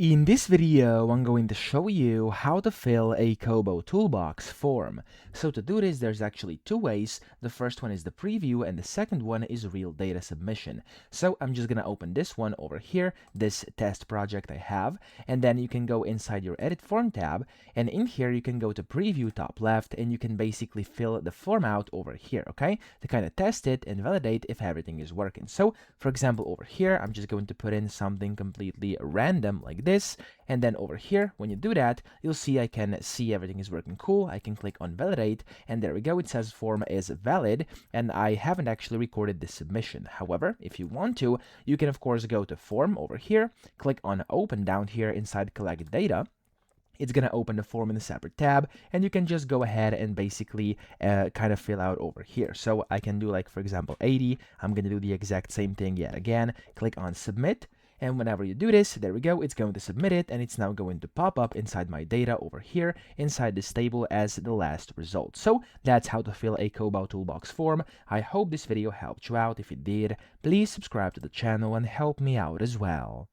In this video, I'm going to show you how to fill a KoboToolbox form. So to do this, there's actually two ways. The first one is the preview and the second one is real data submission. So I'm just going to open this one over here, this test project I have, and then you can go inside your edit form tab, and in here you can go to preview top left and you can basically fill the form out over here, okay? To kind of test it and validate if everything is working. So for example, over here, I'm just going to put in something completely random like this, and then over here when you do that, you'll see I can see everything is working cool. I can click on validate, and there we go, it says form is valid, and I haven't actually recorded this submission. However, if you want to, you can of course go to form over here, click on open down here inside collect data. It's going to open the form in a separate tab, and you can just go ahead and basically kind of fill out over here. So I can do, like, for example, 80. I'm going to do the exact same thing yet again. Click on submit, and whenever you do this, there we go, it's going to submit it, and it's now going to pop up inside my data over here inside this table as the last result. So that's how to fill a KoboToolbox form. I hope this video helped you out. If it did, please subscribe to the channel and help me out as well.